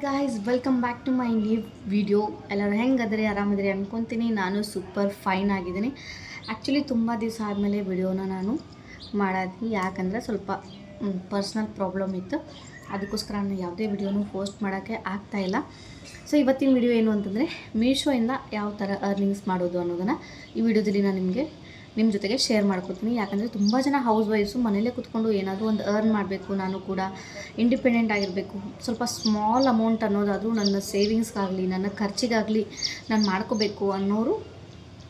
Guys, welcome back to my new video. ಎಲ್ಲರೂ ಹೆಂಗದ್ರಿ, ಆರಾಮದ್ರಿ ಅನ್ಕೊತೀನಿ. ನಾನು ಸೂಪರ್ ಫೈನ್ ಆಗಿದ್ದೀನಿ. ಆ್ಯಕ್ಚುಲಿ ತುಂಬ ದಿವಸ ಆದಮೇಲೆ ವಿಡಿಯೋನ ನಾನು ಮಾಡಾತೀನಿ. ಯಾಕಂದರೆ ಸ್ವಲ್ಪ ಪರ್ಸ್ನಲ್ ಪ್ರಾಬ್ಲಮ್ ಇತ್ತು. ಅದಕ್ಕೋಸ್ಕರ ನಾನು ಯಾವುದೇ ವಿಡಿಯೋನು ಪೋಸ್ಟ್ ಮಾಡೋಕ್ಕೆ ಆಗ್ತಾಯಿಲ್ಲ. ಸೊ ಇವತ್ತಿನ ವಿಡಿಯೋ ಏನು ಅಂತಂದರೆ, ಮೀಶೋಯಿಂದ ಯಾವ ಥರ ಅರ್ನಿಂಗ್ಸ್ ಮಾಡೋದು ಅನ್ನೋದನ್ನು ಈ ವಿಡಿಯೋದಲ್ಲಿ ನಾನು ನಿಮ್ಮ ಜೊತೆಗೆ ಶೇರ್ ಮಾಡ್ಕೊತೀನಿ. ಯಾಕಂದರೆ ತುಂಬ ಜನ ಹೌಸ್ ವೈಫ್ಸು ಮನೇಲೇ ಕೂತ್ಕೊಂಡು ಏನಾದರೂ ಒಂದು ಅರ್ನ್ ಮಾಡಬೇಕು, ನಾನು ಕೂಡ ಇಂಡಿಪೆಂಡೆಂಟ್ ಆಗಿರಬೇಕು, ಸ್ವಲ್ಪ ಸ್ಮಾಲ್ ಅಮೌಂಟ್ ಅನ್ನೋದಾದರೂ ನನ್ನ ಸೇವಿಂಗ್ಸ್ಗಾಗಲಿ ನನ್ನ ಖರ್ಚಿಗಾಗಲಿ ನಾನು ಮಾಡ್ಕೋಬೇಕು ಅನ್ನೋರು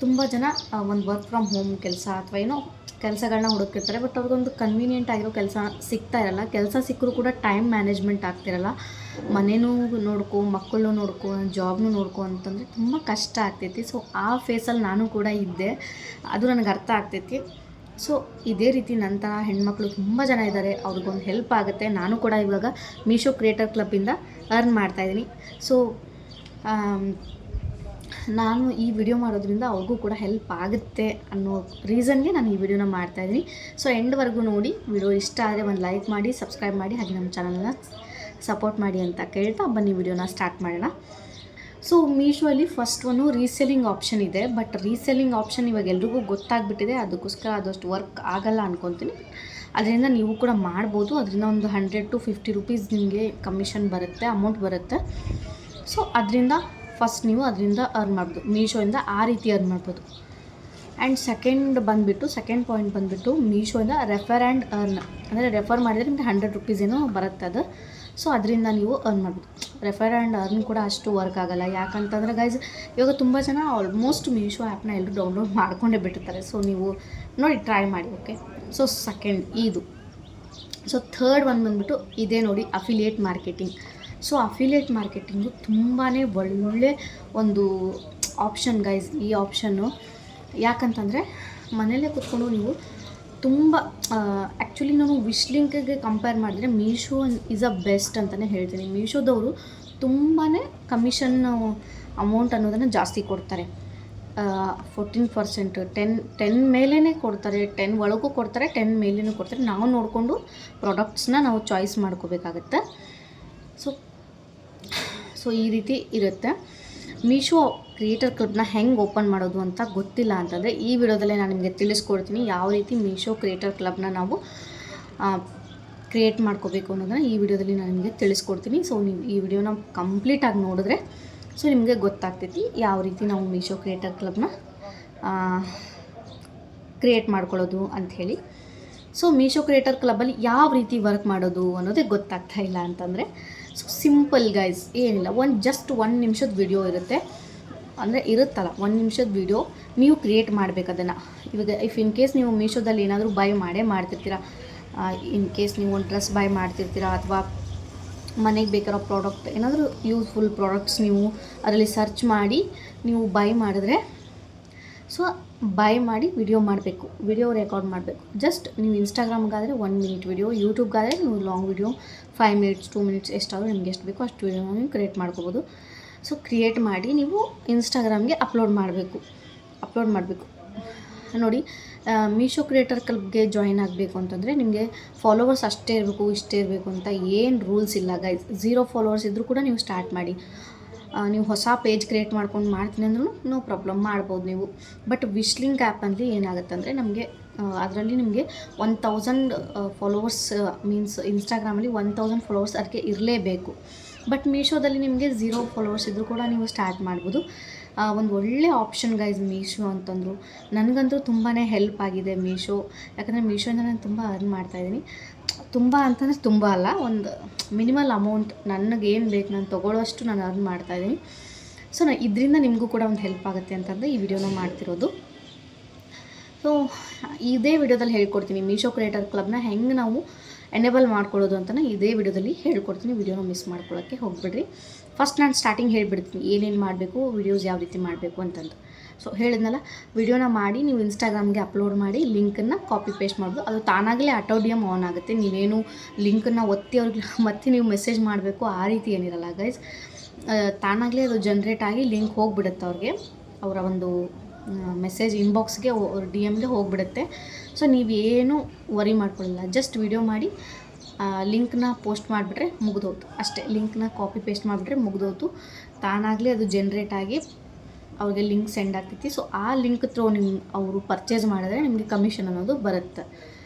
ತುಂಬ ಜನ ಒಂದು ವರ್ಕ್ ಫ್ರಮ್ ಹೋಮ್ ಕೆಲಸ ಅಥವಾ ಏನೋ ಕೆಲಸಗಳನ್ನ ಹುಡುಕಿರ್ತಾರೆ. ಬಟ್ ಅವ್ರಿಗೊಂದು ಕನ್ವೀನಿಯೆಂಟ್ ಆಗಿರೋ ಕೆಲಸ ಸಿಗ್ತಾ ಇರಲ್ಲ. ಕೆಲಸ ಸಿಕ್ಕರೂ ಕೂಡ ಟೈಮ್ ಮ್ಯಾನೇಜ್ಮೆಂಟ್ ಆಗ್ತಿರಲ್ಲ. ಮನೇನೂ ನೋಡ್ಕೊ, ಮಕ್ಕಳನ್ನೂ ನೋಡ್ಕೊ, ಜಾಬ್ನೂ ನೋಡ್ಕೊ ಅಂತಂದರೆ ತುಂಬ ಕಷ್ಟ ಆಗ್ತೈತಿ. ಸೊ ಆ ಫೇಸಲ್ಲಿ ನಾನು ಕೂಡ ಇದ್ದೆ. ಅದು ನನಗೆ ಅರ್ಥ ಆಗ್ತೈತಿ. ಸೊ ಇದೇ ರೀತಿ ನಂತರ ಹೆಣ್ಮಕ್ಳು ತುಂಬ ಜನ ಇದ್ದಾರೆ, ಅವ್ರಿಗೊಂದು ಹೆಲ್ಪ್ ಆಗುತ್ತೆ. ನಾನು ಕೂಡ ಇವಾಗ ಮೀಶೋ ಕ್ರಿಯೇಟರ್ ಕ್ಲಬ್ಬಿಂದ ಅರ್ನ್ ಮಾಡ್ತಾಯಿದ್ದೀನಿ. ಸೊ ನಾನು ಈ ವಿಡಿಯೋ ಮಾಡೋದ್ರಿಂದ ಅವ್ರಿಗೂ ಕೂಡ ಹೆಲ್ಪ್ ಆಗುತ್ತೆ ಅನ್ನೋ ರೀಸನ್ಗೆ ನಾನು ಈ ವಿಡಿಯೋನ ಮಾಡ್ತಾಯಿದ್ದೀನಿ. ಸೊ ಎಂಡ್ವರೆಗೂ ನೋಡಿ. ವಿಡಿಯೋ ಇಷ್ಟ ಆದರೆ ಒಂದು ಲೈಕ್ ಮಾಡಿ, ಸಬ್ಸ್ಕ್ರೈಬ್ ಮಾಡಿ, ಹಾಗೆ ನಮ್ಮ ಚಾನಲ್ನ ಸಪೋರ್ಟ್ ಮಾಡಿ ಅಂತ ಕೇಳ್ತಾ ಬನ್ನಿ ವಿಡಿಯೋನ ಸ್ಟಾರ್ಟ್ ಮಾಡೋಣ. ಸೊ ಮೀಶೋಲ್ಲಿ ಫಸ್ಟ್ ಒಂದು ರೀಸೆಲ್ಲಿಂಗ್ ಆಪ್ಷನ್ ಇದೆ. ಬಟ್ ರೀಸೆಲ್ಲಿಂಗ್ ಆಪ್ಷನ್ ಇವಾಗ ಎಲ್ರಿಗೂ ಗೊತ್ತಾಗ್ಬಿಟ್ಟಿದೆ. ಅದಕ್ಕೋಸ್ಕರ ಅದಷ್ಟು ವರ್ಕ್ ಆಗಲ್ಲ ಅಂದ್ಕೊತೀನಿ. ಅದರಿಂದ ನೀವು ಕೂಡ ಮಾಡ್ಬೋದು. ಅದರಿಂದ ಒಂದು 100 to 50 ರೂಪೀಸ್ ನಿಮಗೆ ಕಮಿಷನ್ ಬರುತ್ತೆ, ಅಮೌಂಟ್ ಬರುತ್ತೆ. ಸೊ ಅದರಿಂದ ಫಸ್ಟ್ ನೀವು ಅದರಿಂದ ಅರ್ನ್ ಮಾಡ್ಬೋದು. ಮೀಶೋಯಿಂದ ಆ ರೀತಿ ಅರ್ನ್ ಮಾಡ್ಬೋದು. ಆ್ಯಂಡ್ ಸೆಕೆಂಡ್ ಪಾಯಿಂಟ್ ಬಂದುಬಿಟ್ಟು ಮೀಶೋಯಿಂದ ರೆಫರ್ ಆ್ಯಂಡ್ ಅರ್ನ್. ಅಂದರೆ ರೆಫರ್ ಮಾಡಿದರೆ ನಿಮಗೆ 100 ರೂಪೀಸ್ ಏನೋ ಬರುತ್ತೆ ಅದು. ಸೊ ಅದರಿಂದ ನೀವು ಅರ್ನ್ ಮಾಡ್ಬೋದು. ರೆಫರ್ ಆ್ಯಂಡ್ ಅರ್ನ್ ಕೂಡ ಅಷ್ಟು ವರ್ಕ್ ಆಗೋಲ್ಲ. ಯಾಕಂತಂದರೆ ಗೈಸ್, ಇವಾಗ ತುಂಬ ಜನ ಆಲ್ಮೋಸ್ಟ್ ಮೀಶೋ ಆ್ಯಪ್ನ ಎಲ್ಲರೂ ಡೌನ್ಲೋಡ್ ಮಾಡ್ಕೊಂಡೇ ಬಿಟ್ಟಿರ್ತಾರೆ. ಸೊ ನೀವು ನೋಡಿ, ಟ್ರೈ ಮಾಡಿ. ಓಕೆ, ಸೊ ಸೆಕೆಂಡ್ ಇದು. ಸೊ ಥರ್ಡ್ ಬಂದುಬಿಟ್ಟು ಇದೇ ನೋಡಿ, affiliate marketing. So affiliate marketing ತುಂಬಾ ಒಳ್ಳೆ ಒಂದು ಆಪ್ಷನ್ ಗೈಸ್. ಈ ಆಪ್ಷನ್ನು ಯಾಕಂತಂದರೆ ಮನೇಲೇ ಕೂತ್ಕೊಂಡು ನೀವು ತುಂಬ ಆ್ಯಕ್ಚುಲಿ ನಾನು ವಿಶ್ ಲಿಂಕಿಗೆ ಕಂಪೇರ್ ಮಾಡಿದ್ರೆ ಮೀಶೋ ಈಸ್ ಅ ಬೆಸ್ಟ್ ಅಂತಲೇ ಹೇಳ್ತೀನಿ. ಮೀಶೋದವರು ತುಂಬಾ ಕಮಿಷನ್ ಅಮೌಂಟ್ ಅನ್ನೋದನ್ನು ಜಾಸ್ತಿ ಕೊಡ್ತಾರೆ. 14%, 10 ಮೇಲೇ ಕೊಡ್ತಾರೆ, 10 ಒಳಗೂ ಕೊಡ್ತಾರೆ, 10 ಮೇಲೂ ಕೊಡ್ತಾರೆ. ನಾವು ನೋಡಿಕೊಂಡು ಪ್ರಾಡಕ್ಟ್ಸ್ನ ನಾವು ಚಾಯ್ಸ್ ಮಾಡ್ಕೋಬೇಕಾಗತ್ತೆ. ಸೊ ಈ ರೀತಿ ಇರುತ್ತೆ. ಮೀಶೋ ಕ್ರಿಯೇಟರ್ ಕ್ಲಬ್ನ ಹೆಂಗೆ ಓಪನ್ ಮಾಡೋದು ಅಂತ ಗೊತ್ತಿಲ್ಲ ಅಂತಂದರೆ ಈ ವಿಡಿಯೋದಲ್ಲೇ ನಾನು ನಿಮಗೆ ತಿಳಿಸ್ಕೊಡ್ತೀನಿ. ಯಾವ ರೀತಿ ಮೀಶೋ ಕ್ರಿಯೇಟರ್ ಕ್ಲಬ್ನ ನಾವು ಕ್ರಿಯೇಟ್ ಮಾಡ್ಕೋಬೇಕು ಅನ್ನೋದನ್ನು ಈ ವಿಡಿಯೋದಲ್ಲಿ ನಾನು ನಿಮಗೆ ತಿಳಿಸ್ಕೊಡ್ತೀನಿ. ಸೊ ನೀವು ಈ ವಿಡಿಯೋನ ಕಂಪ್ಲೀಟಾಗಿ ನೋಡಿದ್ರೆ ಸೊ ನಿಮಗೆ ಗೊತ್ತಾಗ್ತೈತಿ ಯಾವ ರೀತಿ ನಾವು ಮೀಶೋ ಕ್ರಿಯೇಟರ್ ಕ್ಲಬ್ನ ಕ್ರಿಯೇಟ್ ಮಾಡ್ಕೊಳ್ಳೋದು ಅಂಥೇಳಿ. ಸೊ ಮೀಶೋ ಕ್ರಿಯೇಟರ್ ಕ್ಲಬ್ಬಲ್ಲಿ ಯಾವ ರೀತಿ ವರ್ಕ್ ಮಾಡೋದು ಅನ್ನೋದೇ ಗೊತ್ತಾಗ್ತಾ ಇಲ್ಲ ಅಂತಂದರೆ, ಸೊ ಸಿಂಪಲ್ ಗೈಸ್, ಏನಿಲ್ಲ, ಜಸ್ಟ್ 1 ನಿಮಿಷದ ವಿಡಿಯೋ ಇರುತ್ತೆ. ಅಂದರೆ ಇರುತ್ತಲ್ಲ 1 ನಿಮಿಷದ ವಿಡಿಯೋ ನೀವು ಕ್ರಿಯೇಟ್ ಮಾಡಬೇಕು ಅದನ್ನು. ಇವಾಗ ಇನ್ ಕೇಸ್ ನೀವು ಮೀಶೋದಲ್ಲಿ ಏನಾದರೂ ಬೈ ಮಾಡ್ತಿರ್ತೀರ, ಇನ್ ಕೇಸ್ ನೀವು ಒಂದು ಡ್ರೆಸ್ ಬೈ ಮಾಡ್ತಿರ್ತೀರ ಅಥವಾ ಮನೆಗೆ ಬೇಕಾರೋ ಪ್ರಾಡಕ್ಟ್ ಏನಾದರೂ ಯೂಸ್ಫುಲ್ ಪ್ರಾಡಕ್ಟ್ಸ್ ನೀವು ಅದರಲ್ಲಿ ಸರ್ಚ್ ಮಾಡಿ ನೀವು ಬೈ ಮಾಡಿದ್ರೆ, ಸೊ ಬೈ ಮಾಡಿ ವಿಡಿಯೋ ಮಾಡಬೇಕು, ವಿಡಿಯೋ ರೆಕಾರ್ಡ್ ಮಾಡಬೇಕು. ಜಸ್ಟ್ ನೀವು ಇನ್ಸ್ಟಾಗ್ರಾಮ್ಗಾದರೆ 1 ಮಿನಿಟ್ ವಿಡಿಯೋ, ಯೂಟ್ಯೂಬ್ಗಾದರೆ ನೀವು ಲಾಂಗ್ ವಿಡಿಯೋ 5 ಮಿನಿಟ್ಸ್ 2 ಮಿನಿಟ್ಸ್ ಎಷ್ಟಾದರೂ ನಿಮ್ಗೆ ಎಷ್ಟು ಬೇಕೋ ಅಷ್ಟು ವಿಡಿಯೋನ ನೀವು ಕ್ರಿಯೇಟ್ ಮಾಡ್ಕೋಬೋದು. ಸೊ ಕ್ರಿಯೇಟ್ ಮಾಡಿ ನೀವು ಇನ್ಸ್ಟಾಗ್ರಾಮ್ಗೆ ಅಪ್ಲೋಡ್ ಮಾಡಬೇಕು. ನೋಡಿ, ಮೀಶೋ ಕ್ರಿಯೇಟರ್ ಕ್ಲಬ್ಗೆ ಜಾಯಿನ್ ಆಗಬೇಕು ಅಂತಂದರೆ ನಿಮಗೆ ಫಾಲೋವರ್ಸ್ ಅಷ್ಟೇ ಇರಬೇಕು, ಇಷ್ಟೇ ಇರಬೇಕು ಅಂತ ಏನು ರೂಲ್ಸ್ ಇಲ್ಲ ಗೈಸ್. 0 ಫಾಲೋವರ್ಸ್ ಇದ್ದರೂ ಕೂಡ ನೀವು ಸ್ಟಾರ್ಟ್ ಮಾಡಿ. ನೀವು ಹೊಸ ಪೇಜ್ ಕ್ರಿಯೇಟ್ ಮಾಡ್ಕೊಂಡು ಮಾಡ್ತೀನಿ ಅಂದ್ರೂ ನೋ ಪ್ರಾಬ್ಲಮ್, ಮಾಡ್ಬೋದು ನೀವು. ಬಟ್ ವಿಶ್ ಲಿಂಕ್ ಆ್ಯಪಲ್ಲಿ ಏನಾಗುತ್ತೆ ಅಂದರೆ ನಮಗೆ ಅದರಲ್ಲಿ ನಿಮಗೆ 1000 ಫಾಲೋವರ್ಸ್ ಮೀನ್ಸ್ ಇನ್ಸ್ಟಾಗ್ರಾಮಲ್ಲಿ 1000 ಫಾಲೋವರ್ಸ್ ಅದಕ್ಕೆ ಇರಲೇಬೇಕು. ಬಟ್ ಮೀಶೋದಲ್ಲಿ ನಿಮಗೆ 0 ಫಾಲೋವರ್ಸ್ ಇದ್ದರೂ ಕೂಡ ನೀವು ಸ್ಟಾರ್ಟ್ ಮಾಡ್ಬೋದು. ಒಂದು ಒಳ್ಳೆ ಆಪ್ಷನ್ ಗೈಸ್ ಮೀಶೋ ಅಂತಂದರು. ನನಗಂತೂ ತುಂಬಾ ಹೆಲ್ಪ್ ಆಗಿದೆ ಮೀಶೋ. ಯಾಕಂದರೆ ಮೀಶೋಯಿಂದ ನಾನು ತುಂಬ ಅರ್ನ್ ಮಾಡ್ತಾಯಿದ್ದೀನಿ. ತುಂಬ ಅಂತಂದರೆ ತುಂಬ ಅಲ್ಲ, ಒಂದು ಮಿನಿಮಲ್ ಅಮೌಂಟ್ ನನಗೇನು ಬೇಕು ನಾನು ತೊಗೊಳ್ಳೋಷ್ಟು ನಾನು ಅರ್ನ್ ಮಾಡ್ತಾಯಿದ್ದೀನಿ. ಸೊ ಇದರಿಂದ ನಿಮಗೂ ಕೂಡ ಒಂದು ಹೆಲ್ಪ್ ಆಗುತ್ತೆ ಅಂತಂದರೆ ಈ ವಿಡಿಯೋನ ಮಾಡ್ತಿರೋದು. ಸೊ ಇದೇ ವಿಡಿಯೋದಲ್ಲಿ ಹೇಳ್ಕೊಡ್ತೀನಿ ಮೀಶೋ ಕ್ರಿಯೇಟರ್ ಕ್ಲಬ್ನ ಹೆಂಗೆ ನಾವು ಎನೇಬಲ್ ಮಾಡ್ಕೊಳ್ಳೋದು ಅಂತಲೇ ಇದೇ ವಿಡಿಯೋದಲ್ಲಿ ಹೇಳ್ಕೊಡ್ತೀನಿ. ವಿಡಿಯೋನ ಮಿಸ್ ಮಾಡ್ಕೊಳ್ಳೋಕ್ಕೆ ಹೋಗ್ಬಿಡ್ರಿ. ಫಸ್ಟ್ ನಾನು ಸ್ಟಾರ್ಟಿಂಗ್ ಹೇಳಿಬಿಡ್ತೀನಿ ಏನೇನು ಮಾಡಬೇಕು, ವಿಡಿಯೋಸ್ ಯಾವ ರೀತಿ ಮಾಡಬೇಕು ಅಂತಂದು. ಸೊ ಹೇಳಿದ್ನಲ್ಲ, ವಿಡಿಯೋನ ಮಾಡಿ ನೀವು ಇನ್ಸ್ಟಾಗ್ರಾಮ್ಗೆ ಅಪ್ಲೋಡ್ ಮಾಡಿ ಲಿಂಕನ್ನು ಕಾಪಿ ಪೇಸ್ಟ್ ಮಾಡ್ಬೋದು. ಅದು ತಾನಾಗಲೇ ಆಟೋಡಿಯಮ್ ಆನ್ ಆಗುತ್ತೆ. ನೀವೇನು ಲಿಂಕನ್ನು ಒತ್ತಿ ಅವ್ರಿಗೆ ಮತ್ತೆ ನೀವು ಮೆಸೇಜ್ ಮಾಡಬೇಕು ಆ ರೀತಿ ಏನಿರಲ್ಲ ಗೈಸ್. ತಾನಾಗಲೇ ಅದು ಜನ್ರೇಟ್ ಆಗಿ ಲಿಂಕ್ ಹೋಗಿಬಿಡುತ್ತೆ ಅವ್ರಿಗೆ, ಅವರ ಒಂದು ಮೆಸೇಜ್ ಇನ್ಬಾಕ್ಸ್ಗೆ DM ಗೆ ಹೋಗಿಬಿಡುತ್ತೆ. ಸೊ ನೀವೇನು ವರಿ ಮಾಡ್ಕೊಳ್ಳಲ್ಲ, ಜಸ್ಟ್ ವಿಡಿಯೋ ಮಾಡಿ ಲಿಂಕ್ನ ಪೋಸ್ಟ್ ಮಾಡಿಬಿಟ್ರೆ ಮುಗಿದೋಯ್ತು ಅಷ್ಟೇ. ಲಿಂಕ್ನ ಕಾಪಿ ಪೇಸ್ಟ್ ಮಾಡಿಬಿಟ್ರೆ ಮುಗಿದೋಯ್ತು, ತಾನಾಗಲಿ ಅದು ಜನ್ರೇಟ್ ಆಗಿ ಅವ್ರಿಗೆ ಲಿಂಕ್ ಸೆಂಡ್ ಆಗ್ತೈತಿ. ಸೊ ಆ ಲಿಂಕ್ ಥ್ರೂ ಅವರು ಪರ್ಚೇಸ್ ಮಾಡಿದ್ರೆ ನಿಮಗೆ ಕಮಿಷನ್ ಅನ್ನೋದು ಬರುತ್ತೆ.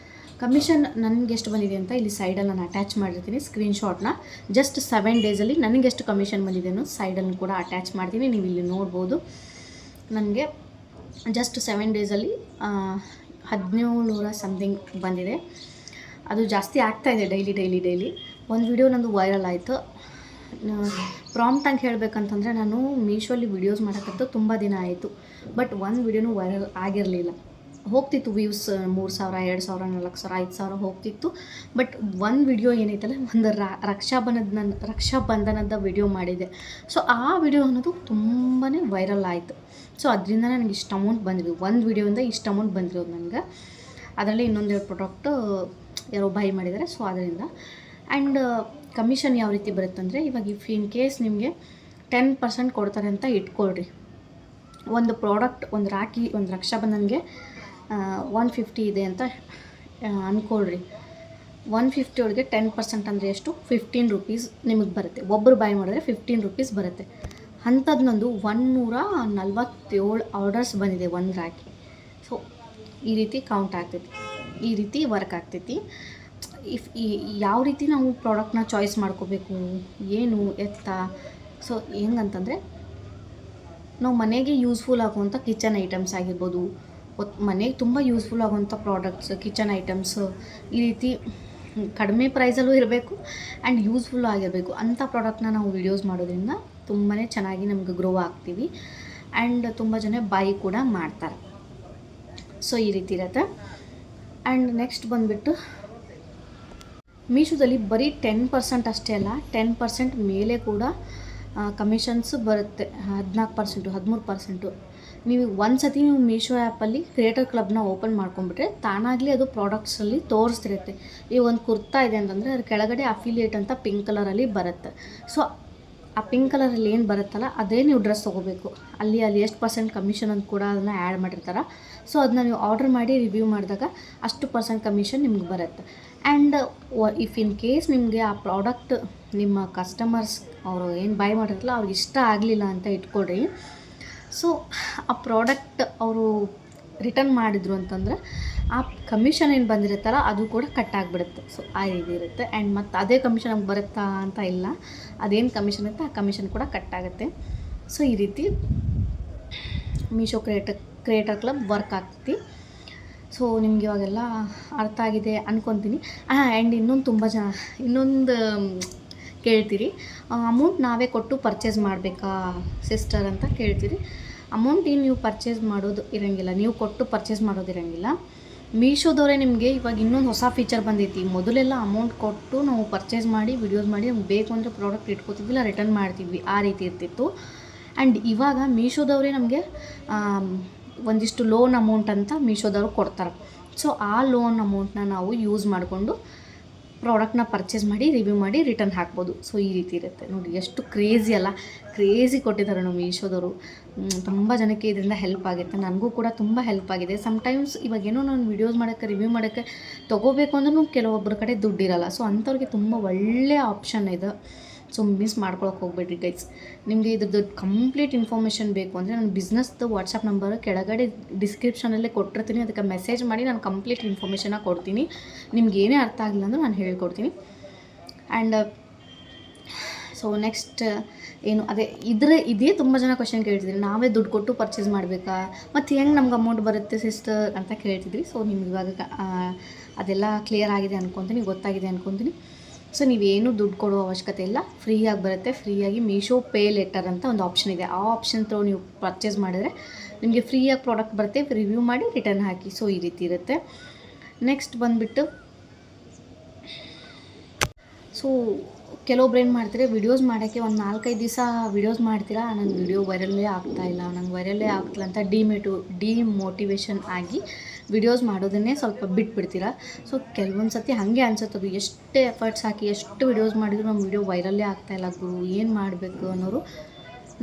ಕಮಿಷನ್ ನನಗೆ ಎಷ್ಟು ಬಂದಿದೆ ಅಂತ ಇಲ್ಲಿ ಸೈಡಲ್ಲಿ ನಾನು ಅಟ್ಯಾಚ್ ಮಾಡಿರ್ತೀನಿ ಸ್ಕ್ರೀನ್ಶಾಟ್ನ. ಜಸ್ಟ್ 7 ಡೇಸಲ್ಲಿ ನನಗೆ ಎಷ್ಟು ಕಮಿಷನ್ ಬಂದಿದೆ ಅನ್ನೋ ಸೈಡನ್ನು ಕೂಡ ಅಟ್ಯಾಚ್ ಮಾಡ್ತೀನಿ, ನೀವು ಇಲ್ಲಿ ನೋಡ್ಬೋದು. ನನಗೆ ಜಸ್ಟ್ 7 ಡೇಸಲ್ಲಿ 1700 ಸಮಥಿಂಗ್ ಬಂದಿದೆ. ಅದು ಜಾಸ್ತಿ ಆಗ್ತಾಯಿದೆ ಡೈಲಿ. ಒಂದು ವಿಡಿಯೋ ನಂದು ವೈರಲ್ ಆಯಿತು. ಪ್ರಾಂಪ್ಟಾಗಿ ಹೇಳಬೇಕಂತಂದರೆ ನಾನು ಮೀಶೋಲ್ಲಿ ವೀಡಿಯೋಸ್ ಮಾಡೋಕ್ಕಂತೂ ತುಂಬ ದಿನ ಆಯಿತು, ಬಟ್ ಒಂದು ವಿಡಿಯೋನೂ ವೈರಲ್ ಆಗಿರಲಿಲ್ಲ. ಹೋಗ್ತಿತ್ತು ವ್ಯೂಸ್ 3000, 2000, 4000, 5000 ಹೋಗ್ತಿತ್ತು. ಬಟ್ ಒಂದು ವಿಡಿಯೋ ಏನೈತಲ್ಲ, ಒಂದು ರಕ್ಷಾಬಂಧನದ ವಿಡಿಯೋ ಮಾಡಿದೆ. ಸೊ ಆ ವಿಡಿಯೋ ಅನ್ನೋದು ತುಂಬಾ ವೈರಲ್ ಆಯಿತು. ಸೊ ಅದರಿಂದ ನನಗೆ ಇಷ್ಟು ಅಮೌಂಟ್ ಬಂದಿರೋದು, ಒಂದು ವಿಡಿಯೋಯಿಂದ ಇಷ್ಟು ಅಮೌಂಟ್ ಬಂದಿರೋದು ನನಗೆ. ಅದರಲ್ಲಿ ಇನ್ನೊಂದೆರಡು ಪ್ರಾಡಕ್ಟು ಯಾರೋ ಬೈ ಮಾಡಿದ್ದಾರೆ. ಸೊ ಅದರಿಂದ ಆ್ಯಂಡ್ ಕಮಿಷನ್ ಯಾವ ರೀತಿ ಬರುತ್ತಂದರೆ, ಇವಾಗ ಇಫ್ ಇನ್ ಕೇಸ್ ನಿಮಗೆ 10% ಕೊಡ್ತಾರೆ ಅಂತ ಇಟ್ಕೊಳ್ರಿ. ಒಂದು ಪ್ರಾಡಕ್ಟ್, ಒಂದು ರಾಖಿ, ಒಂದು ರಕ್ಷಾಬಂಧನ್ಗೆ 150 ಇದೆ ಅಂತ ಅಂದ್ಕೊಳ್ರಿ. 150 ಒಳಗೆ 10% ಅಂದರೆ ಎಷ್ಟು? 15 ರೂಪೀಸ್ ನಿಮಗೆ ಬರುತ್ತೆ. ಒಬ್ಬರು ಬೈ ಮಾಡಿದ್ರೆ 15 ರೂಪೀಸ್ ಬರುತ್ತೆ. ಅಂಥದ್ದು ನಂದು 147 ಆರ್ಡರ್ಸ್ ಬಂದಿದೆ ಒಂದು ರಾಖಿ. ಸೊ ಈ ರೀತಿ ಕೌಂಟ್ ಆಗ್ತೈತಿ, ಈ ರೀತಿ ವರ್ಕ್ ಆಗ್ತೈತಿ. ಯಾವ ರೀತಿ ನಾವು ಪ್ರಾಡಕ್ಟ್ನ ಚಾಯ್ಸ್ ಮಾಡ್ಕೋಬೇಕು, ಏನು ಎತ್ತ. ಸೊ ಹೆಂಗಂತಂದರೆ, ನಾವು ಮನೆಗೆ ಯೂಸ್ಫುಲ್ ಆಗುವಂಥ ಕಿಚನ್ ಐಟಮ್ಸ್ ಆಗಿರ್ಬೋದು, ಮನೆಗೆ ತುಂಬ ಯೂಸ್ಫುಲ್ ಆಗುವಂಥ ಪ್ರಾಡಕ್ಟ್ಸ್, ಕಿಚನ್ ಐಟಮ್ಸು, ಈ ರೀತಿ ಕಡಿಮೆ ಪ್ರೈಸಲ್ಲೂ ಇರಬೇಕು ಆ್ಯಂಡ್ ಯೂಸ್ಫುಲ್ ಆಗಿರಬೇಕು ಅಂಥ ಪ್ರಾಡಕ್ಟ್ನ ನಾವು ವೀಡಿಯೋಸ್ ಮಾಡೋದ್ರಿಂದ ತುಂಬಾ ಚೆನ್ನಾಗಿ ನಮ್ಗೆ ಗ್ರೋ ಆಗ್ತೀವಿ ಆ್ಯಂಡ್ ತುಂಬ ಜನ ಬೈ ಕೂಡ ಮಾಡ್ತಾರೆ. ಸೊ ಈ ರೀತಿ ಇರುತ್ತೆ. ಆ್ಯಂಡ್ ನೆಕ್ಸ್ಟ್ ಬಂದುಬಿಟ್ಟು ಮೀಶೋದಲ್ಲಿ ಬರೀ 10% ಅಷ್ಟೇ ಅಲ್ಲ, 10% ಮೇಲೆ ಕೂಡ ಕಮಿಷನ್ಸ್ ಬರುತ್ತೆ. 14%, 13%. ನೀವು ಒಂದು ಸತಿ ನೀವು ಮೀಶೋ ಆ್ಯಪಲ್ಲಿ ಕ್ರಿಯೇಟರ್ ಕ್ಲಬ್ನ ಓಪನ್ ಮಾಡ್ಕೊಂಡ್ಬಿಟ್ರೆ ತಾನಾಗಲಿ ಅದು ಪ್ರಾಡಕ್ಟ್ಸಲ್ಲಿ ತೋರಿಸ್ತಿರುತ್ತೆ. ಈ ಒಂದು ಕುರ್ತಾ ಇದೆ ಅಂತಂದರೆ ಅದ್ರ ಕೆಳಗಡೆ ಅಫಿಲಿಯೇಟ್ ಅಂತ ಪಿಂಕ್ ಕಲರಲ್ಲಿ ಬರುತ್ತೆ. ಸೊ ಆ ಪಿಂಕ್ ಕಲರಲ್ಲಿ ಏನು ಬರುತ್ತಲ್ಲ ಅದೇ ನೀವು ಡ್ರೆಸ್ ತೊಗೋಬೇಕು. ಅಲ್ಲಿ ಎಷ್ಟು % ಕಮಿಷನ್ ಅಂತ ಕೂಡ ಅದನ್ನು ಆ್ಯಡ್ ಮಾಡಿರ್ತಾರೆ. ಸೊ ಅದನ್ನ ನೀವು ಆರ್ಡರ್ ಮಾಡಿ ರಿವ್ಯೂ ಮಾಡಿದಾಗ ಅಷ್ಟು % ಕಮಿಷನ್ ನಿಮ್ಗೆ ಬರುತ್ತೆ. ಆ್ಯಂಡ್ ಇಫ್ ಇನ್ ಕೇಸ್ ನಿಮಗೆ ಆ ಪ್ರಾಡಕ್ಟ್ ನಿಮ್ಮ ಕಸ್ಟಮರ್ಸ್ ಅವರು ಏನು ಬೈ ಮಾಡಿರಲ್ಲ ಅವ್ರಿಗೆ ಇಷ್ಟ ಆಗಲಿಲ್ಲ ಅಂತ ಇಟ್ಕೊಳ್ರಿ. ಸೊ ಆ ಪ್ರಾಡಕ್ಟ್ ಅವರು ರಿಟರ್ನ್ ಮಾಡಿದ್ರು ಅಂತಂದರೆ ಆ ಕಮಿಷನ್ ಏನು ಬಂದಿರುತ್ತಲ್ಲ ಅದು ಕೂಡ ಕಟ್ ಆಗಿಬಿಡುತ್ತೆ. ಸೊ ಆ ರೀತಿ ಇರುತ್ತೆ. ಆ್ಯಂಡ್ ಮತ್ತು ಅದೇ ಕಮಿಷನ್ ನಮ್ಗೆ ಬರುತ್ತಾ ಅಂತ ಇಲ್ಲ, ಅದೇನು ಕಮಿಷನ್ ಇರುತ್ತೆ ಆ ಕಮಿಷನ್ ಕೂಡ ಕಟ್ ಆಗುತ್ತೆ. ಸೊ ಈ ರೀತಿ ಮೀಶೋ ಕ್ರಿಯೇಟರ್ ಕ್ಲಬ್ ವರ್ಕ್ ಆಗ್ತೈತಿ. ಸೊ ನಿಮ್ಗೆ ಇವಾಗೆಲ್ಲ ಅರ್ಥ ಆಗಿದೆ ಅಂದ್ಕೊತೀನಿ. ಆ್ಯಂಡ್ ಇನ್ನೊಂದು ಕೇಳ್ತೀರಿ, ಅಮೌಂಟ್ ನಾವೇ ಕೊಟ್ಟು ಪರ್ಚೇಸ್ ಮಾಡಬೇಕಾ ಸಿಸ್ಟರ್ ಅಂತ ಕೇಳ್ತೀರಿ. ಅಮೌಂಟ್ ಏನು ನೀವು ಪರ್ಚೇಸ್ ಮಾಡೋದು ಇರೋಂಗಿಲ್ಲ, ನೀವು ಕೊಟ್ಟು ಪರ್ಚೇಸ್ ಮಾಡೋದಿರೋಂಗಿಲ್ಲ. ಮೀಶೋದವರೇ ನಿಮಗೆ ಇವಾಗ ಇನ್ನೊಂದು ಹೊಸ ಫೀಚರ್ ಬಂದೈತಿ. ಮೊದಲೆಲ್ಲ ಅಮೌಂಟ್ ಕೊಟ್ಟು ನಾವು ಪರ್ಚೇಸ್ ಮಾಡಿ ವಿಡಿಯೋಸ್ ಮಾಡಿ ನಮ್ಗೆ ಬೇಕು ಅಂದರೆ ಪ್ರಾಡಕ್ಟ್ ಇಟ್ಕೋತಿದ್ವಿಲ್ಲ, ರಿಟರ್ನ್ ಮಾಡ್ತಿದ್ವಿ, ಆ ರೀತಿ ಇರ್ತಿತ್ತು. ಆ್ಯಂಡ್ ಇವಾಗ ಮೀಶೋದವರೇ ನಮಗೆ ಒಂದಿಷ್ಟು ಲೋನ್ ಅಮೌಂಟ್ ಅಂತ ಮೀಶೋದವ್ರು ಕೊಡ್ತಾರೆ. ಸೊ ಆ ಲೋನ್ ಅಮೌಂಟ್ನ ನಾವು ಯೂಸ್ ಮಾಡಿಕೊಂಡು ಪ್ರಾಡಕ್ಟ್ನ ಪರ್ಚೇಸ್ ಮಾಡಿ ರಿವ್ಯೂ ಮಾಡಿ ರಿಟರ್ನ್ ಹಾಕ್ಬೋದು. ಸೊ ಈ ರೀತಿ ಇರುತ್ತೆ ನೋಡಿ, ಎಷ್ಟು ಕ್ರೇಜಿ ಅಲ್ಲ, ಕ್ರೇಜಿ ಕೊಟ್ಟಿದ್ದಾರೆ ನಾವು ಮೀಶೋದವರು. ತುಂಬ ಜನಕ್ಕೆ ಇದರಿಂದ ಹೆಲ್ಪ್ ಆಗುತ್ತೆ, ನನಗೂ ಕೂಡ ತುಂಬ ಹೆಲ್ಪ್ ಆಗಿದೆ. ಸಮ್ಟೈಮ್ಸ್ ಇವಾಗೇನೋ ನಾನು ವೀಡಿಯೋಸ್ ಮಾಡೋಕ್ಕೆ ರಿವ್ಯೂ ಮಾಡೋಕ್ಕೆ ತೊಗೋಬೇಕು ಅಂದ್ರೂ ಕೆಲವೊಬ್ಬರ ಕಡೆ ದುಡ್ಡಿರಲ್ಲ. ಸೊ ಅಂಥವ್ರಿಗೆ ತುಂಬ ಒಳ್ಳೆಯ ಆಪ್ಷನ್ ಇದೆ. ಸೊ ಮಿಸ್ ಮಾಡ್ಕೊಳಕ್ಕೆ ಹೋಗ್ಬೇಡ್ರಿ ಗೈಸ್. ನಿಮಗೆ ಇದ್ರದ್ದು ಕಂಪ್ಲೀಟ್ ಇನ್ಫಾರ್ಮೇಷನ್ ಬೇಕು ಅಂದರೆ ನನ್ನ ಬಿಸ್ನೆಸ್ದು ವಾಟ್ಸಪ್ ನಂಬರ್ ಕೆಳಗಡೆ ಡಿಸ್ಕ್ರಿಪ್ಷನಲ್ಲೇ ಕೊಟ್ಟಿರ್ತೀನಿ, ಅದಕ್ಕೆ ಮೆಸೇಜ್ ಮಾಡಿ ನಾನು ಕಂಪ್ಲೀಟ್ ಇನ್ಫಾರ್ಮೇಷನ್ನ ಕೊಡ್ತೀನಿ. ನಿಮ್ಗೆ ಏನೇ ಅರ್ಥ ಆಗಿಲ್ಲ ಅಂದ್ರೆ ನಾನು ಹೇಳ್ಕೊಡ್ತೀನಿ. ಆ್ಯಂಡ್ ಸೊ ನೆಕ್ಸ್ಟ್ ಏನು ಇದೇ ತುಂಬ ಜನ ಕ್ವಶನ್ ಕೇಳ್ತಿದ್ರಿ, ನಾವೇ ದುಡ್ಡು ಕೊಟ್ಟು ಪರ್ಚೇಸ್ ಮಾಡಬೇಕಾ, ಮತ್ತು ಹೆಂಗೆ ನಮ್ಗೆ ಅಮೌಂಟ್ ಬರುತ್ತೆ ಸಿಸ್ಟರ್ ಅಂತ ಕೇಳ್ತಿದ್ರಿ. ಸೊ ನಿಮ್ಗೆ ಇವಾಗ ಅದೆಲ್ಲ ಕ್ಲಿಯರ್ ಆಗಿದೆ ಅಂದ್ಕೊತೀನಿ, ಗೊತ್ತಾಗಿದೆ ಅಂದ್ಕೊತೀನಿ. ಸೊ ನೀವೇನು ದುಡ್ಡು ಕೊಡೋ ಅವಶ್ಯಕತೆ ಇಲ್ಲ, ಫ್ರೀಯಾಗಿ ಬರುತ್ತೆ. ಫ್ರೀಯಾಗಿ ಮೀಶೋ ಪೇ ಲೆಟರ್ ಅಂತ ಒಂದು ಆಪ್ಷನ್ ಇದೆ, ಆ ಆಪ್ಷನ್ ಥ್ರೂ ನೀವು ಪರ್ಚೇಸ್ ಮಾಡಿದ್ರೆ ನಿಮಗೆ ಫ್ರೀಯಾಗಿ ಪ್ರಾಡಕ್ಟ್ ಬರುತ್ತೆ, ರಿವ್ಯೂ ಮಾಡಿ ರಿಟರ್ನ್ ಹಾಕಿ. ಸೊ ಈ ರೀತಿ ಇರುತ್ತೆ. ನೆಕ್ಸ್ಟ್ ಬಂದುಬಿಟ್ಟು ಸೊ ಕೆಲವೊಬ್ರು ಏನು ಮಾಡ್ತಾರೆ, ವಿಡಿಯೋಸ್ ಮಾಡೋಕ್ಕೆ ಒಂದು 4-5 ದಿವಸ ವಿಡಿಯೋಸ್ ಮಾಡ್ತೀರಾ, ನನ್ನ ವಿಡಿಯೋ ವೈರಲ್ಲೇ ಆಗ್ತಾಯಿಲ್ಲ, ನಂಗೆ ವೈರಲ್ಲೇ ಆಗ್ತಿಲ್ಲ ಅಂತ ಡಿಮೋಟಿವೇಶನ್ ಆಗಿ ವಿಡಿಯೋಸ್ ಮಾಡೋದನ್ನೇ ಸ್ವಲ್ಪ ಬಿಟ್ಬಿಡ್ತೀರಾ. ಸೊ ಕೆಲವೊಂದು ಸತಿ ಹಾಗೆ ಅನ್ಸುತ್ತದು, ಎಷ್ಟೇ ಎಫರ್ಟ್ಸ್ ಹಾಕಿ ಎಷ್ಟು ವಿಡಿಯೋಸ್ ಮಾಡಿದ್ರು ನಮ್ಮ ವಿಡಿಯೋ ವೈರಲ್ಲೇ ಆಗ್ತಾಯಿಲ್ಲ ಗುರು, ಏನು ಮಾಡಬೇಕು ಅನ್ನೋರು.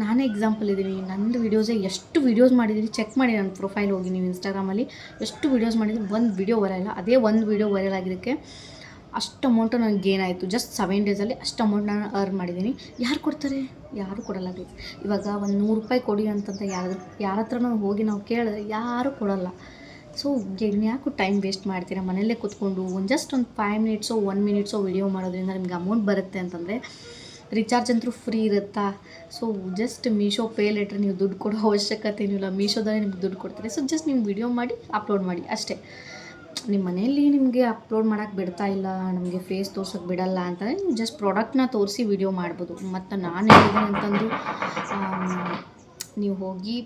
ನಾನೇ ಎಕ್ಸಾಂಪಲ್ ಇದ್ದೀನಿ. ನಂದು ವೀಡಿಯೋಸೇ ಎಷ್ಟು ವೀಡಿಯೋಸ್ ಮಾಡಿದ್ದೀನಿ ಚೆಕ್ ಮಾಡಿ, ನನ್ನ ಪ್ರೊಫೈಲ್ ಹೋಗಿ ನೀವು ಇನ್ಸ್ಟಾಗ್ರಾಮಲ್ಲಿ ಎಷ್ಟು ವೀಡಿಯೋಸ್ ಮಾಡಿದ್ದೀನಿ, ಒಂದು ವೀಡಿಯೋ ವೈರಲ್ ಇಲ್ಲ. ಅದೇ ಒಂದು ವೀಡಿಯೋ ವೈರಲ್ ಆಗಿದ್ದಕ್ಕೆ ಅಷ್ಟು ಅಮೌಂಟು ನನಗೆ ಗೇನ್ ಆಯಿತು. ಜಸ್ಟ್ 7 ಡೇಸಲ್ಲಿ ಅಷ್ಟು ಅಮೌಂಟ್ ನಾನು ಅರ್ನ್ ಮಾಡಿದ್ದೀನಿ. ಯಾರು ಕೊಡ್ತಾರೆ? ಯಾರೂ ಕೊಡಲ್ಲ ಗೈಸ್. ಇವಾಗ ಒಂದು 100 ರೂಪಾಯಿ ಕೊಡಿ ಅಂತಂತ ಯಾರ ಹತ್ರನೂ ಹೋಗಿ ನಾವು ಕೇಳಿದ್ರೆ ಯಾರೂ ಕೊಡಲ್ಲ. ಸೊ ಇನ್ಯಾಕೆ ಟೈಮ್ ವೇಸ್ಟ್ ಮಾಡ್ತೀರಾ? ಮನೆಯಲ್ಲೇ ಕೂತ್ಕೊಂಡು ಜಸ್ಟ್ ಒಂದು 5 ಮಿನಿಟ್ಸೋ 1 ಮಿನಿಟ್ಸೋ ವಿಡಿಯೋ ಮಾಡೋದ್ರಿಂದ ನಿಮ್ಗೆ ಅಮೌಂಟ್ ಬರುತ್ತೆ ಅಂತಂದರೆ ರಿಚಾರ್ಜ್ ಅಂತೂ ಫ್ರೀ ಇರುತ್ತಾ? So just Meesho pay letter ನೀವು ದುಡ್ಡು ಕೊಡೋ ಅವಶ್ಯಕತೆ ಏನಿಲ್ಲ. ಮೀಶೋದಲ್ಲೇ ನಿಮ್ಗೆ ದುಡ್ಡು ಕೊಡ್ತಾರೆ. ಸೊ ಜಸ್ಟ್ ನೀವು ವಿಡಿಯೋ ಮಾಡಿ ಅಪ್ಲೋಡ್ ಮಾಡಿ ಅಷ್ಟೇ. ನಿಮ್ಮ ಮನೆಯಲ್ಲಿ ನಿಮಗೆ ಅಪ್ಲೋಡ್ ಮಾಡೋಕ್ಕೆ ಬಿಡ್ತಾ ಇಲ್ಲ, ನಮಗೆ ಫೇಸ್ ತೋರ್ಸೋಕ್ಕೆ ಬಿಡಲ್ಲ ಅಂತಂದರೆ ನೀವು ಜಸ್ಟ್ ಪ್ರಾಡಕ್ಟ್ನ ತೋರಿಸಿ ವಿಡಿಯೋ ಮಾಡ್ಬೋದು. ಮತ್ತು ನಾನು ಹೇಳಿದ್ದೀನಿ ಅಂತಂದು ನೀವು ಹೋಗಿ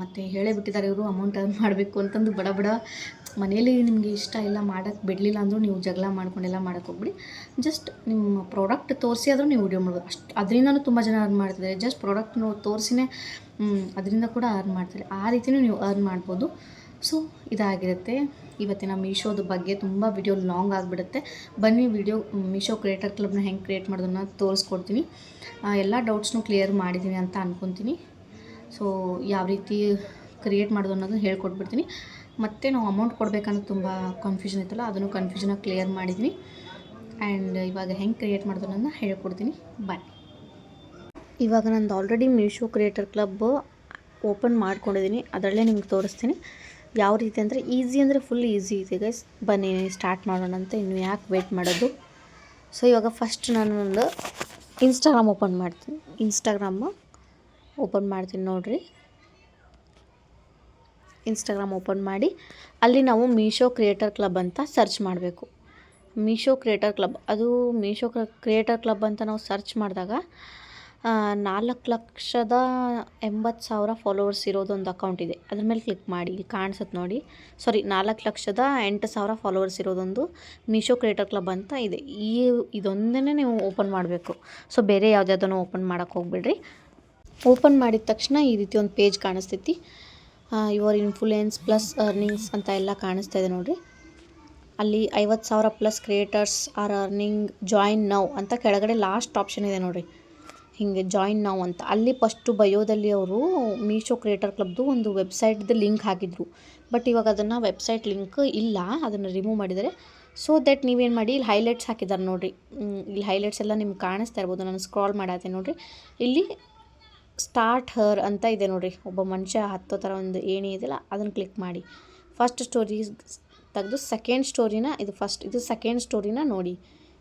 ಮತ್ತು ಹೇಳೇ ಬಿಟ್ಟಿದ್ದಾರೆ ಇವರು ಅಮೌಂಟ್ ಅರ್ನ್ ಮಾಡಬೇಕು ಅಂತಂದು ಬಡ ಮನೇಲಿ ನಿಮಗೆ ಇಷ್ಟ ಇಲ್ಲ ಮಾಡೋಕ್ಕೆ ಬಿಡಲಿಲ್ಲ ಅಂದರೂ ನೀವು ಜಗಳ ಮಾಡ್ಕೊಂಡೆಲ್ಲ ಮಾಡೋಕ್ಕೆ ಹೋಗ್ಬಿಡಿ. ಜಸ್ಟ್ ನಿಮ್ಮ ಪ್ರಾಡಕ್ಟ್ ತೋರಿಸಿ ಆದರೂ ನೀವು ವಿಡಿಯೋ ಮಾಡ್ಬೋದು. ಅದರಿಂದನೂ ತುಂಬ ಜನ ಅರ್ನ್ ಮಾಡ್ತಿದ್ದಾರೆ. ಜಸ್ಟ್ ಪ್ರಾಡಕ್ಟ್ ತೋರಿಸಿನೇ ಅದರಿಂದ ಕೂಡ ಅರ್ನ್ ಮಾಡ್ತಾರೆ. ಆ ರೀತಿಯೂ ನೀವು ಅರ್ನ್ ಮಾಡ್ಬೋದು. ಸೊ ಇದಾಗಿರುತ್ತೆ ಇವತ್ತಿನ ಮೀಶೋದ ಬಗ್ಗೆ. ತುಂಬ ವಿಡಿಯೋ ಲಾಂಗ್ ಆಗಿಬಿಡುತ್ತೆ. ಬನ್ನಿ ವಿಡಿಯೋ ಮೀಶೋ ಕ್ರಿಯೇಟರ್ ಕ್ಲಬ್ನ ಹೆಂಗೆ ಕ್ರಿಯೇಟ್ ಮಾಡೋದನ್ನ ತೋರಿಸ್ಕೊಡ್ತೀನಿ. ಎಲ್ಲ ಡೌಟ್ಸ್ನೂ ಕ್ಲಿಯರ್ ಮಾಡಿದ್ದೀನಿ ಅಂತ ಅಂದ್ಕೊತೀನಿ. ಸೊ ಯಾವ ರೀತಿ ಕ್ರಿಯೇಟ್ ಮಾಡೋದು ಅನ್ನೋದನ್ನ ಹೇಳ್ಕೊಟ್ಬಿಡ್ತೀನಿ. ಮತ್ತು ನಾವು ಅಮೌಂಟ್ ಕೊಡಬೇಕನ್ನೋದು ತುಂಬ ಕನ್ಫ್ಯೂಷನ್ ಇತ್ತಲ್ಲ, ಅದನ್ನು ಕನ್ಫ್ಯೂಷನಾಗಿ ಕ್ಲಿಯರ್ ಮಾಡಿದ್ದೀನಿ. ಆ್ಯಂಡ್ ಇವಾಗ ಹೆಂಗೆ ಕ್ರಿಯೇಟ್ ಮಾಡೋದು ಅನ್ನೋದನ್ನ ಹೇಳ್ಕೊಡ್ತೀನಿ. ಬಾಯ್. ಇವಾಗ ನಂದು already Meesho creator club open ಮಾಡ್ಕೊಂಡಿದ್ದೀನಿ. ಅದರಲ್ಲೇ ನಿಮ್ಗೆ ತೋರಿಸ್ತೀನಿ ಯಾವ ರೀತಿ ಅಂದರೆ ಈಸಿ ಅಂದರೆ ಫುಲ್ ಈಸಿ ಇದೆ ಗೈಸ್. ಬನ್ನಿ ಸ್ಟಾರ್ಟ್ ಮಾಡೋಣ ಅಂತ. ಇನ್ನು ಯಾಕೆ ವೇಟ್ ಮಾಡೋದು. ಸೊ ಇವಾಗ ಫಸ್ಟ್ ನಾನು ಒಂದು ಇನ್ಸ್ಟಾಗ್ರಾಮ್ ಓಪನ್ ಮಾಡ್ತೀನಿ. ಓಪನ್ ಮಾಡ್ತೀನಿ ನೋಡಿರಿ. ಇನ್ಸ್ಟಾಗ್ರಾಮ್ ಓಪನ್ ಮಾಡಿ ಅಲ್ಲಿ ನಾವು ಮೀಶೋ ಕ್ರಿಯೇಟರ್ ಕ್ಲಬ್ ಅಂತ ಸರ್ಚ್ ಮಾಡಬೇಕು. ಮೀಶೋ ಕ್ರಿಯೇಟರ್ ಕ್ಲಬ್, ಅದು ಮೀಶೋ ಕ್ರಿಯೇಟರ್ ಕ್ಲಬ್ ಅಂತ ನಾವು ಸರ್ಚ್ ಮಾಡಿದಾಗ 4,80,000 ಫಾಲೋವರ್ಸ್ ಇರೋದೊಂದು ಅಕೌಂಟ್ ಇದೆ. ಅದ್ರ ಮೇಲೆ ಕ್ಲಿಕ್ ಮಾಡಿ. ಇಲ್ಲಿ ಕಾಣಿಸುತ್ತೆ ನೋಡಿ. 4,08,000 ಫಾಲೋವರ್ಸ್ ಇರೋದೊಂದು ಮೀಶೋ ಕ್ರಿಯೇಟರ್ ಕ್ಲಬ್ ಅಂತ ಇದೆ. ಇದೊಂದನ್ನೇ ನೀವು ಓಪನ್ ಮಾಡಬೇಕು. ಸೊ ಬೇರೆ ಯಾವುದಾದನ್ನು ಓಪನ್ ಮಾಡೋಕ್ಕೆ ಹೋಗ್ಬಿಡ್ರಿ. ಓಪನ್ ಮಾಡಿದ ತಕ್ಷಣ ಈ ರೀತಿ ಒಂದು ಪೇಜ್ ಕಾಣಿಸ್ತೈತಿ. ಯುವರ್ ಇನ್ಫ್ಲೂಯೆನ್ಸ್ ಪ್ಲಸ್ ಅರ್ನಿಂಗ್ಸ್ ಅಂತ ಎಲ್ಲ ಕಾಣಿಸ್ತಾ ಇದೆ ನೋಡಿರಿ. ಅಲ್ಲಿ 50,000 plus creators are earning, join now ಅಂತ ಕೆಳಗಡೆ ಲಾಸ್ಟ್ ಆಪ್ಷನ್ ಇದೆ ನೋಡಿರಿ. ಹೀಗೆ ಜಾಯಿನ್ ನೌ ಅಂತ ಅಲ್ಲಿ ಫಸ್ಟು ಬಯೋದಲ್ಲಿ ಅವರು ಮೀಶೋ ಕ್ರಿಯೇಟರ್ ಕ್ಲಬ್ದು ಒಂದು ವೆಬ್ಸೈಟ್ದು ಲಿಂಕ್ ಹಾಕಿದ್ರು. ಬಟ್ ಇವಾಗ ಅದನ್ನು ವೆಬ್ಸೈಟ್ ಲಿಂಕ್ ಇಲ್ಲ, ಅದನ್ನು ರಿಮೂವ್ ಮಾಡಿದ್ದಾರೆ. ಸೊ ದಟ್ ನೀವೇನು ಮಾಡಿ, ಇಲ್ಲಿ ಹೈಲೈಟ್ಸ್ ಹಾಕಿದ್ದಾರೆ ನೋಡಿರಿ. ಇಲ್ಲಿ ಹೈಲೈಟ್ಸ್ ಎಲ್ಲ ನಿಮ್ಗೆ ಕಾಣಿಸ್ತಾ ಇರ್ಬೋದು. ನಾನು ಸ್ಕ್ರಾಲ್ ಮಾಡತ್ತೆ ನೋಡಿರಿ. ಇಲ್ಲಿ ಸ್ಟಾರ್ಟ್ ಹರ್ ಅಂತ ಇದೆ ನೋಡಿರಿ. ಒಬ್ಬ ಮನುಷ್ಯ ಹತ್ತೋ ಥರ ಒಂದು ಏಣಿ ಇದೆಯಲ್ಲ, ಅದನ್ನು ಕ್ಲಿಕ್ ಮಾಡಿ. ಫಸ್ಟ್ ಸ್ಟೋರಿ ತೆಗೆದು ಸೆಕೆಂಡ್ ಸ್ಟೋರಿನ ಇದು ಸೆಕೆಂಡ್ ಸ್ಟೋರಿನ ನೋಡಿ.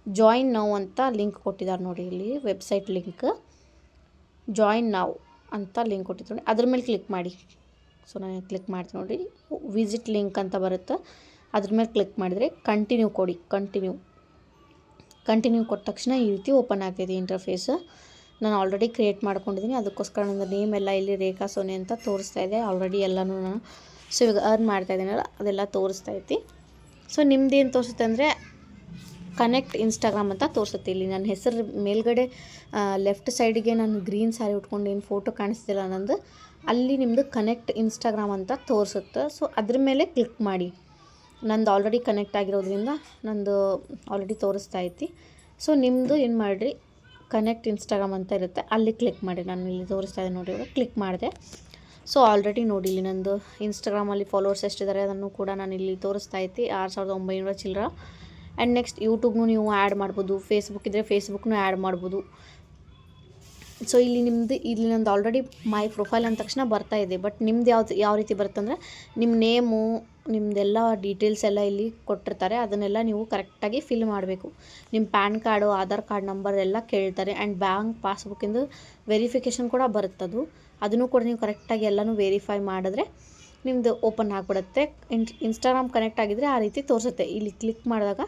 ಜಾಯಿನ್ ನೌ ಅಂತ ಲಿಂಕ್ ಕೊಟ್ಟಿದ್ದಾರೆ ನೋಡಿ. ಇಲ್ಲಿ ವೆಬ್ಸೈಟ್ ಲಿಂಕ್ ಜಾಯಿನ್ ನೌ ಅಂತ ಲಿಂಕ್ ಕೊಟ್ಟಿದ್ದಾರೆ. ಅದ್ರ ಮೇಲೆ ಕ್ಲಿಕ್ ಮಾಡಿ. ಸೊ ನಾನು ಕ್ಲಿಕ್ ಮಾಡ್ತೀನಿ ನೋಡಿ. ವಿಸಿಟ್ ಲಿಂಕ್ ಅಂತ ಬರುತ್ತೆ. ಅದ್ರ ಮೇಲೆ ಕ್ಲಿಕ್ ಮಾಡಿದರೆ ಕಂಟಿನ್ಯೂ ಕೊಡಿ. ಕಂಟಿನ್ಯೂ ಕೊಟ್ಟ ತಕ್ಷಣ ಈ ರೀತಿ ಓಪನ್ ಆಗ್ತಿದೆ ಇಂಟರ್ಫೇಸ್. ನಾನು ಆಲ್ರೆಡಿ ಕ್ರಿಯೇಟ್ ಮಾಡ್ಕೊಂಡಿದ್ದೀನಿ. ಅದಕ್ಕೋಸ್ಕರ ನನ್ನ ನೇಮ್ ಎಲ್ಲ ಇಲ್ಲಿ ರೇಖಾ ಸೋನಿ ಅಂತ ತೋರಿಸ್ತಾ ಇದೆ ಆಲ್ರೆಡಿ ಎಲ್ಲನೂ ನಾನು. ಸೊ ಇವಾಗ ಅರ್ನ್ ಮಾಡ್ತಾ ಇದ್ದೀನಲ್ಲ, ಅದೆಲ್ಲ ತೋರಿಸ್ತಾ ಐತಿ. ಸೊ ನಿಮ್ದೇನು ತೋರಿಸುತ್ತೆ ಅಂದರೆ ಕನೆಕ್ಟ್ ಇನ್ಸ್ಟಾಗ್ರಾಮ್ ಅಂತ ತೋರಿಸುತ್ತೆ. ಇಲ್ಲಿ ನನ್ನ ಹೆಸರು ಮೇಲ್ಗಡೆ ಲೆಫ್ಟ್ ಸೈಡಿಗೆ ನಾನು ಗ್ರೀನ್ ಸ್ಯಾರಿ ಉಟ್ಕೊಂಡು ಏನು ಫೋಟೋ ಕಾಣಿಸ್ತಿಲ್ಲ ನಂದು, ಅಲ್ಲಿ ನಿಮ್ಮದು ಕನೆಕ್ಟ್ ಇನ್ಸ್ಟಾಗ್ರಾಮ್ ಅಂತ ತೋರಿಸುತ್ತೆ. ಸೊ ಅದ್ರ ಮೇಲೆ ಕ್ಲಿಕ್ ಮಾಡಿ. ನಂದು ಆಲ್ರೆಡಿ ಕನೆಕ್ಟ್ ಆಗಿರೋದ್ರಿಂದ ನಂದು ಆಲ್ರೆಡಿ ತೋರಿಸ್ತಾ ಐತಿ. ಸೊ ನಿಮ್ಮದು ಏನು ಮಾಡಿರಿ, ಕನೆಕ್ಟ್ ಇನ್ಸ್ಟಾಗ್ರಾಮ್ ಅಂತ ಇರುತ್ತೆ, ಅಲ್ಲಿ ಕ್ಲಿಕ್ ಮಾಡಿ. ನಾನು ಇಲ್ಲಿ ತೋರಿಸ್ತಾ ಇದ್ದೀನಿ ನೋಡಿ. ಇವಾಗ ಕ್ಲಿಕ್ ಮಾಡಿದೆ. ಸೊ ಆಲ್ರೆಡಿ ನೋಡಿ ಇಲ್ಲಿ ನಂದು ಇನ್ಸ್ಟಾಗ್ರಾಮಲ್ಲಿ ಫಾಲೋವರ್ಸ್ ಎಷ್ಟಿದ್ದಾರೆ ಅದನ್ನು ಕೂಡ ನಾನು ಇಲ್ಲಿ ತೋರಿಸ್ತಾ ಐತಿ. 6,900 ಚಿಲ್ಲರ. ಆ್ಯಂಡ್ ನೆಕ್ಸ್ಟ್ ಯೂಟ್ಯೂಬ್ನು ನೀವು ಆ್ಯಡ್ ಮಾಡ್ಬೋದು. ಫೇಸ್ಬುಕ್ ಇದ್ದರೆ ಫೇಸ್ಬುಕ್ನು ಆ್ಯಡ್ ಮಾಡ್ಬೋದು. ಸೊ ಇಲ್ಲಿ ನಂದು ಆಲ್ರೆಡಿ ಮೈ ಪ್ರೊಫೈಲ್ ಅಂದ ತಕ್ಷಣ ಬರ್ತಾ ಇದೆ. ಬಟ್ ನಿಮ್ದು ಯಾವ ರೀತಿ ಬರುತ್ತಂದರೆ ನಿಮ್ಮ ನೇಮು, ನಿಮ್ಮದೆಲ್ಲ ಡೀಟೇಲ್ಸ್ ಎಲ್ಲ ಇಲ್ಲಿ ಕೊಟ್ಟಿರ್ತಾರೆ. ಅದನ್ನೆಲ್ಲ ನೀವು ಕರೆಕ್ಟಾಗಿ ಫಿಲ್ ಮಾಡಬೇಕು. ನಿಮ್ಮ PAN card, Aadhaar card number ಎಲ್ಲ ಕೇಳ್ತಾರೆ. ಆ್ಯಂಡ್ ಬ್ಯಾಂಕ್ ಪಾಸ್ಬುಕ್ಕಿಂದು ವೆರಿಫಿಕೇಷನ್ ಕೂಡ ಬರುತ್ತದು. ಅದನ್ನು ಕೂಡ ನೀವು ಕರೆಕ್ಟಾಗಿ ಎಲ್ಲನೂ ವೆರಿಫೈ ಮಾಡಿದ್ರೆ ನಿಮ್ಮದು ಓಪನ್ ಆಗಿಬಿಡುತ್ತೆ. ಇನ್ಸ್ಟಾಗ್ರಾಮ್ ಕನೆಕ್ಟ್ ಆಗಿದ್ದರೆ ಆ ರೀತಿ ತೋರಿಸುತ್ತೆ. ಇಲ್ಲಿ ಕ್ಲಿಕ್ ಮಾಡಿದಾಗ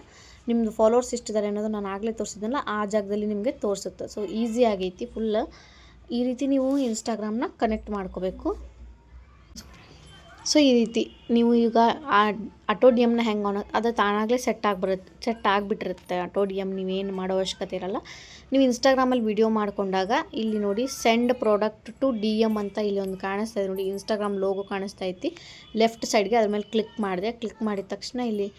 ನಿಮ್ಮದು ಫಾಲೋವರ್ಸ್ ಎಷ್ಟಿದ್ದಾರೆ ಅನ್ನೋದು ನಾನು ಆಗಲೇ ತೋರಿಸಿದ್ನಲ್ಲ, ಆ ಜಾಗದಲ್ಲಿ ನಿಮಗೆ ತೋರಿಸುತ್ತೆ. ಸೊ ಈಸಿ ಆಗೈತಿ ಫುಲ್. ಈ ರೀತಿ ನೀವು ಇನ್ಸ್ಟಾಗ್ರಾಮ್ನ ಕನೆಕ್ಟ್ ಮಾಡ್ಕೋಬೇಕು. ಸೊ ಈ ರೀತಿ ನೀವು ಈಗ ಆಟೋ ಡಿ ಎಮ್ನ ಹೆಂಗೆ ಅದು ತಾನಾಗಲೇ ಸೆಟ್ ಆಗಿಬಿಟ್ಟಿರುತ್ತೆ. ಆಟೋ ಡಿ ಎಮ್ ನೀವೇನು ಮಾಡೋ ಅವಶ್ಯಕತೆ ಇರಲ್ಲ. ನೀವು ಇನ್ಸ್ಟಾಗ್ರಾಮಲ್ಲಿ ವಿಡಿಯೋ ಮಾಡ್ಕೊಂಡಾಗ ಇಲ್ಲಿ ನೋಡಿ send product to D M ಅಂತ ಇಲ್ಲಿ ಒಂದು ಕಾಣಿಸ್ತಾ ಇದೆ ನೋಡಿ. ಇನ್ಸ್ಟಾಗ್ರಾಮ್ ಲೋಗೋ ಕಾಣಿಸ್ತಾ ಐತಿ ಲೆಫ್ಟ್ ಸೈಡ್ಗೆ. ಅದ್ರ ಮೇಲೆ ಕ್ಲಿಕ್ ಮಾಡಿದ ತಕ್ಷಣ ಇಲ್ಲಿ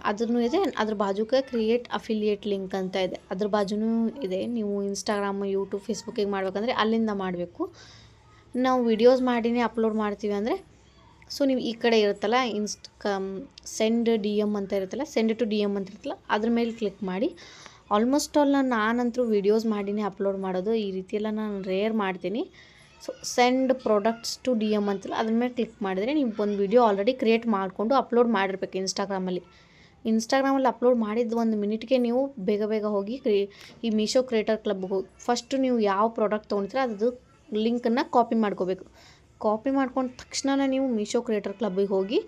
ಅದನ್ನು ಇದೆ. ಅದ್ರ ಬಾಜುಗೆ ಕ್ರಿಯೇಟ್ ಅಫಿಲಿಯೇಟ್ ಲಿಂಕ್ ಅಂತ ಇದೆ, ಅದ್ರ ಬಾಜುನೂ ಇದೆ. ನೀವು ಇನ್ಸ್ಟಾಗ್ರಾಮ್, ಯೂಟ್ಯೂಬ್, ಫೇಸ್ಬುಕ್ಕಿಗೆ ಮಾಡ್ಬೇಕಂದ್ರೆ ಅಲ್ಲಿಂದ ಮಾಡಬೇಕು. ನಾವು ವಿಡಿಯೋಸ್ ಮಾಡಿನೇ ಅಪ್ಲೋಡ್ ಮಾಡ್ತೀವಿ ಅಂದರೆ ಸೊ ನೀವು ಈ ಕಡೆ ಇರುತ್ತಲ್ಲ ಸೆಂಡ್ ಡಿ ಎಮ್ ಅಂತ ಇರುತ್ತಲ್ಲ, ಸೆಂಡ್ ಟು ಡಿ ಎಮ್ ಅಂತ ಇರುತ್ತಲ್ಲ, ಅದ್ರ ಮೇಲೆ ಕ್ಲಿಕ್ ಮಾಡಿ. ಆಲ್ಮೋಸ್ಟ್ ಆಲ್ ನಾನಂತೂ ವೀಡಿಯೋಸ್ ಮಾಡಿನೇ ಅಪ್ಲೋಡ್ ಮಾಡೋದು, ಈ ರೀತಿಯೆಲ್ಲ ನಾನು ರೇರ್ ಮಾಡ್ತೀನಿ. So send products to D M ಅಂತಲ್ಲ, ಅದ್ರ ಮೇಲೆ ಕ್ಲಿಕ್ ಮಾಡಿದರೆ ನೀವು ಒಂದು ವೀಡಿಯೋ ಆಲ್ರೆಡಿ ಕ್ರಿಯೇಟ್ ಮಾಡಿಕೊಂಡು ಅಪ್ಲೋಡ್ ಮಾಡಿರ್ಬೇಕು ಇನ್ಸ್ಟಾಗ್ರಾಮಲ್ಲಿ ಅಪ್ಲೋಡ್ ಮಾಡಿದ್ದು 1 ಮಿನಿಟ್ಗೆ ನೀವು ಬೇಗ ಹೋಗಿ ಈ ಮೀಶೋ ಕ್ರಿಯೇಟರ್ ಕ್ಲಬ್ಗೆ ಹೋಗಿ ಫಸ್ಟು ನೀವು ಯಾವ ಪ್ರಾಡಕ್ಟ್ ತೊಗೊಳ್ತೀರ ಅದು ಲಿಂಕನ್ನು ಕಾಪಿ ಮಾಡ್ಕೋಬೇಕು. ಕಾಪಿ ಮಾಡ್ಕೊಂಡ ತಕ್ಷಣ ನೀವು ಮೀಶೋ ಕ್ರಿಯೇಟರ್ ಕ್ಲಬ್ಬಿಗೆ ಹೋಗಿ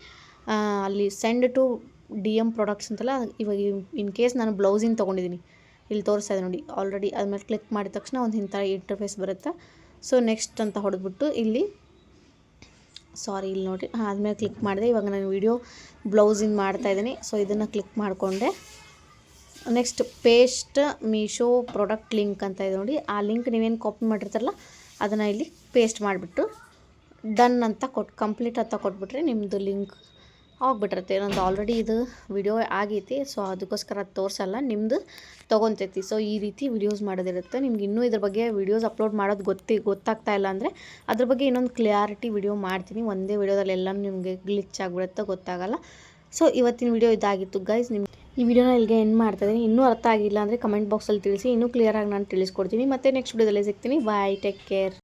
ಅಲ್ಲಿ send to D M products ಅಂತಲ್ಲ, ಇವಾಗ ಇನ್ ಕೇಸ್ ನಾನು ಬ್ಲೌಸಿನ ತೊಗೊಂಡಿದ್ದೀನಿ, ಇಲ್ಲಿ ತೋರಿಸ್ತಾ ಇದೆ ನೋಡಿ ಆಲ್ರೆಡಿ. ಅದ್ಮೇಲೆ ಕ್ಲಿಕ್ ಮಾಡಿದ ತಕ್ಷಣ ಒಂದು ಇಂಥ ಇಂಟರ್ಫೇಸ್ ಬರುತ್ತೆ. ಸೊ ನೆಕ್ಸ್ಟ್ ಅಂತ ಹೊಡೆದ್ಬಿಟ್ಟು ಇಲ್ಲಿ ನೋಡಿರಿ, ಆದಮೇಲೆ ಕ್ಲಿಕ್ ಮಾಡಿದೆ. ಇವಾಗ ನಾನು ವೀಡಿಯೋ ಬ್ಲೌಸಿಂದ ಮಾಡ್ತಾಯಿದ್ದೀನಿ. ಸೊ ಇದನ್ನು ಕ್ಲಿಕ್ ಮಾಡಿಕೊಂಡೆ. Next paste Meesho product link ಅಂತ ಇದೆ ನೋಡಿ, ಆ ಲಿಂಕ್ ನೀವೇನು ಕಾಪಿ ಮಾಡಿರ್ತಾರಲ್ಲ ಅದನ್ನು ಇಲ್ಲಿ ಪೇಸ್ಟ್ ಮಾಡಿಬಿಟ್ಟು ಡನ್ ಅಂತ ಕಂಪ್ಲೀಟ್ ಅಂತ ಕೊಟ್ಬಿಟ್ರೆ ನಿಮ್ಮದು ಲಿಂಕ್ ಹೋಗ್ಬಿಟ್ಟಿರುತ್ತೆ. ನಂದು ಆಲ್ರೆಡಿ ಇದು ವಿಡಿಯೋ ಆಗೈತಿ, ಸೊ ಅದಕ್ಕೋಸ್ಕರ ಅದು ತೋರಿಸಲ್ಲ, ನಿಮ್ಮದು ತೊಗೊತೈತಿ. ಸೊ ಈ ರೀತಿ ವಿಡಿಯೋಸ್ ಮಾಡೋದಿರುತ್ತೆ. ನಿಮ್ಗೆ ಇನ್ನೂ ಇದ್ರ ಬಗ್ಗೆ ವಿಡಿಯೋಸ್ ಅಪ್ಲೋಡ್ ಮಾಡೋದು ಗೊತ್ತಾಗ್ತಾ ಇಲ್ಲ ಅಂದರೆ ಅದ್ರ ಬಗ್ಗೆ ಇನ್ನೊಂದು ಕ್ಲಿಯಾರಿಟಿ ವಿಡಿಯೋ ಮಾಡ್ತೀನಿ. ಒಂದೇ ವಿಡಿಯೋದಲ್ಲಿ ಎಲ್ಲ ನಿಮಗೆ ಗ್ಲಿಚ್ ಆಗಿಬಿಡುತ್ತೆ, ಗೊತ್ತಾಗಲ್ಲ. ಸೊ ಇವತ್ತಿನ ವಿಡಿಯೋ ಇದಾಗಿತ್ತು ಗೈಸ್. ಈ ವಿಡಿಯೋನ ಇಲ್ಲಿಗೆ ಎಂಡ್ ಮಾಡ್ತಾಯಿದ್ದೀನಿ. ಇನ್ನೂ ಅರ್ಥ ಆಗಿಲ್ಲ ಅಂದರೆ ಕಮೆಂಟ್ ಬಾಕ್ಸಲ್ಲಿ ತಿಳಿಸಿ, ಇನ್ನೂ ಕ್ಲಿಯರಾಗಿ ನಾನು ತಿಳಿಸ್ಕೊಡ್ತೀನಿ. ಮತ್ತೆ ನೆಕ್ಸ್ಟ್ ವಿಡಿಯೋದಲ್ಲಿ ಸಿಗ್ತೀನಿ. ಬಾಯ್, ಟೇಕ್ ಕೇರ್.